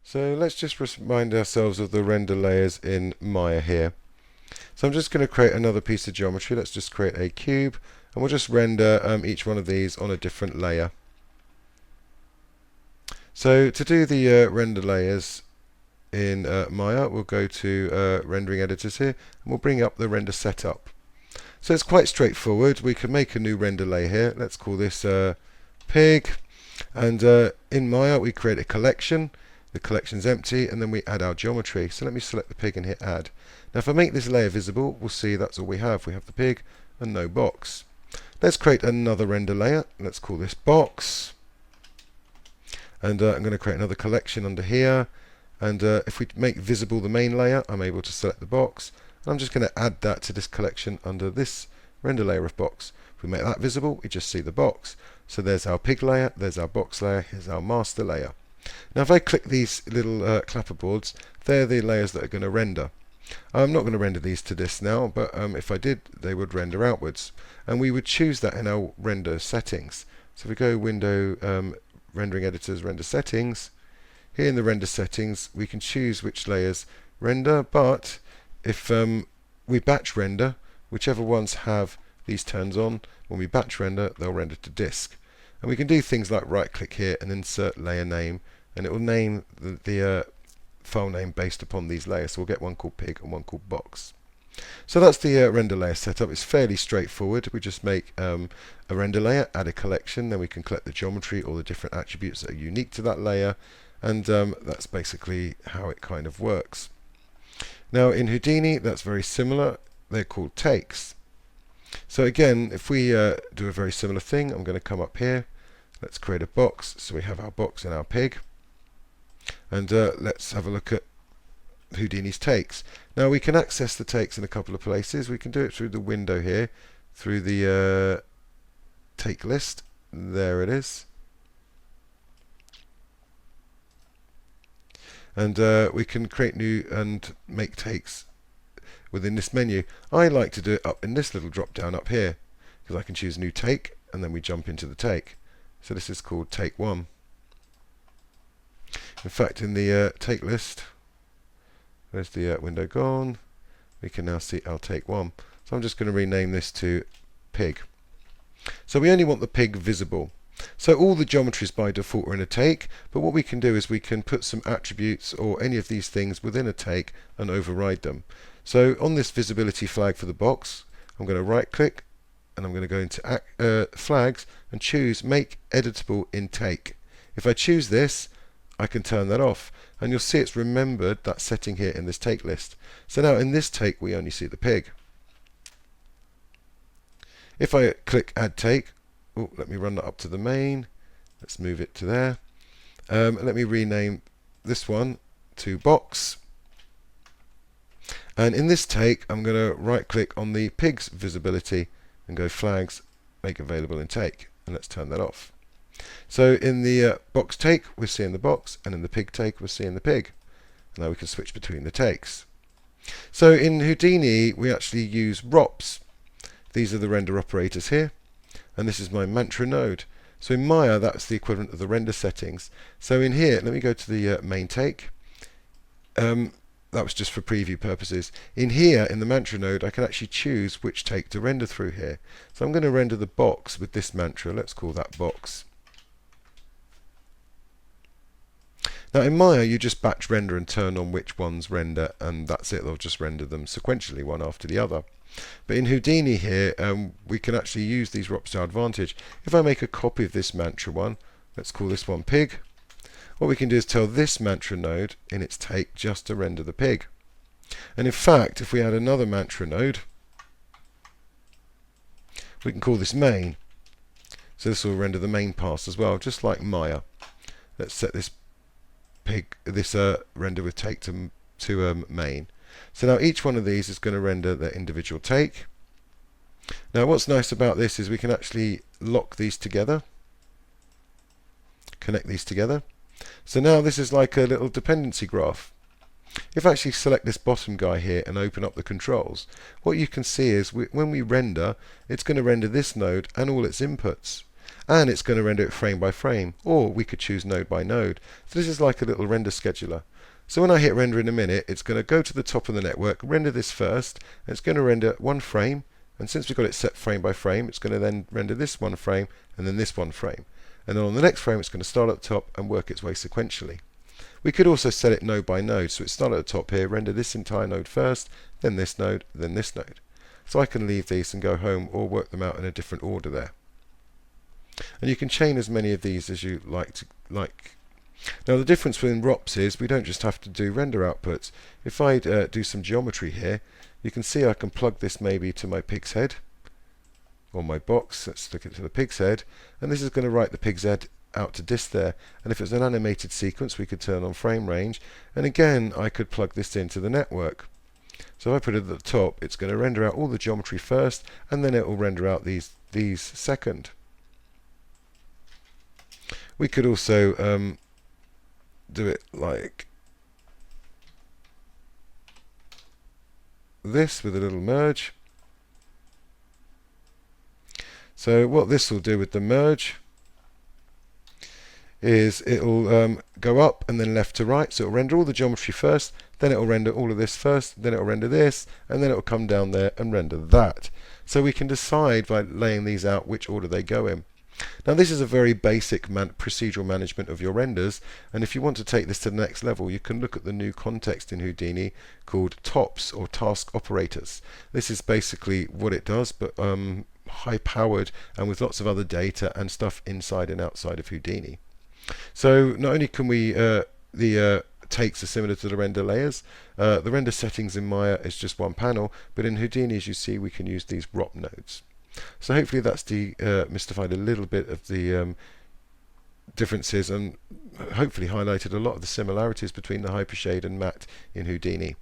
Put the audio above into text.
So let's just remind ourselves of the render layers in Maya here. So I'm just going to create another piece of geometry. Let's just create a cube, and we'll just render each one of these on a different layer. So to do the render layers in Maya, we'll go to rendering editors here, and we'll bring up the render setup. So it's quite straightforward. We can make a new render layer here. Let's call this pig, and in Maya we create a collection. The collection's empty, and then we add our geometry. So let me select the pig and hit add. Now if I make this layer visible, we'll see that's all we have. We have the pig and no box. Let's create another render layer. Let's call this box, and I'm going to create another collection under here, and if we make visible the main layer, I'm able to select the box, and I'm just going to add that to this collection under this render layer of box. If we make that visible, we just see the box. So there's our pig layer, there's our box layer, here's our master layer. Now if I click these little clapperboards, they're the layers that are going to render. I'm not going to render these to this now, but if I did, they would render outwards, and we would choose that in our render settings. So if we go window, rendering editors, render settings, here in the render settings we can choose which layers render, but if we batch render, whichever ones have these turns on, when we batch render they'll render to disk. And we can do things like right click here and insert layer name, and it will name the file name based upon these layers. So we'll get one called pig and one called box. So that's the render layer setup. It's fairly straightforward. We just make a render layer, add a collection, then we can collect the geometry or the different attributes that are unique to that layer, and that's basically how it kind of works. Now in Houdini that's very similar. They're called takes. So again, if we do a very similar thing, I'm going to come up here. Let's create a box. So we have our box and our pig. And let's have a look at Houdini's takes. Now we can access the takes in a couple of places. We can do it through the window here, through the take list. There it is. And we can create new and make takes within this menu. I like to do it up in this little drop down up here, because I can choose new take and then we jump into the take. So this is called take 1. In fact, in the take list, where's the window gone? We can now see our take 1. So I'm just going to rename this to pig. So we only want the pig visible. So all the geometries by default are in a take, but what we can do is we can put some attributes or any of these things within a take and override them. So on this visibility flag for the box, I'm going to right click and I'm going to go into flags and choose make editable in take. If I choose this, I can turn that off, and you'll see it's remembered that setting here in this take list. So now in this take we only see the pig. If I click add take, let me run that up to the main, let's move it to there, let me rename this one to box, and in this take I'm going to right click on the pig's visibility and go flags make available in take, and let's turn that off. So in the box take we're seeing the box, and in the pig take we're seeing the pig. Now we can switch between the takes. So in Houdini we actually use ROPs. These are the render operators here, and this is my mantra node. So in Maya that's the equivalent of the render settings. So in here, let me go to the main take. That was just for preview purposes. In here, in the mantra node, I can actually choose which take to render through here. So I'm going to render the box with this mantra. Let's call that box. Now in Maya you just batch render and turn on which ones render, and that's it. They'll just render them sequentially one after the other. But in Houdini here we can actually use these ROPs to our advantage. If I make a copy of this mantra one, let's call this one pig, what we can do is tell this mantra node in its take just to render the pig. And in fact if we add another mantra node, we can call this main. So this will render the main pass as well, just like Maya. Let's set this pig, this render with take to main. So now each one of these is going to render their individual take. Now what's nice about this is we can actually lock these together, connect these together. So now this is like a little dependency graph. If I actually select this bottom guy here and open up the controls, what you can see is when we render, it's going to render this node and all its inputs. and it's going to render it frame by frame, or we could choose node by node. So this is like a little render scheduler. So when I hit render in a minute, it's going to go to the top of the network, render this first, and it's going to render one frame, and since we've got it set frame by frame, it's going to then render this one frame and then this one frame, and then on the next frame it's going to start at the top and work its way sequentially. We could also set it node by node, so it started at the top here, render this entire node first, then this node, then this node. So I can leave these and go home or work them out in a different order there. And you can chain as many of these as you like. Now the difference between ROPs is we don't just have to do render outputs. If I do some geometry here, you can see I can plug this maybe to my pig's head or my box. Let's look at the pig's head, and this is going to write the pig's head out to disk there. And if it's an animated sequence, we could turn on frame range, and again I could plug this into the network. So if I put it at the top, it's going to render out all the geometry first, and then it will render out these second. We could also do it like this with a little merge. So what this will do with the merge is it'll go up and then left to right, so it'll render all the geometry first, then it'll render all of this first, then it'll render this, and then it'll come down there and render that. So we can decide by laying these out which order they go in. Now this is a very basic procedural management of your renders, and if you want to take this to the next level, you can look at the new context in Houdini called TOPS, or task operators. This is basically what it does, but high powered and with lots of other data and stuff inside and outside of Houdini. So not only can we the takes are similar to the render layers. The render settings in Maya is just one panel, but in Houdini, as you see, we can use these ROP nodes. So hopefully that's demystified a little bit of the differences, and hopefully highlighted a lot of the similarities between the Hypershade and Matte in Houdini.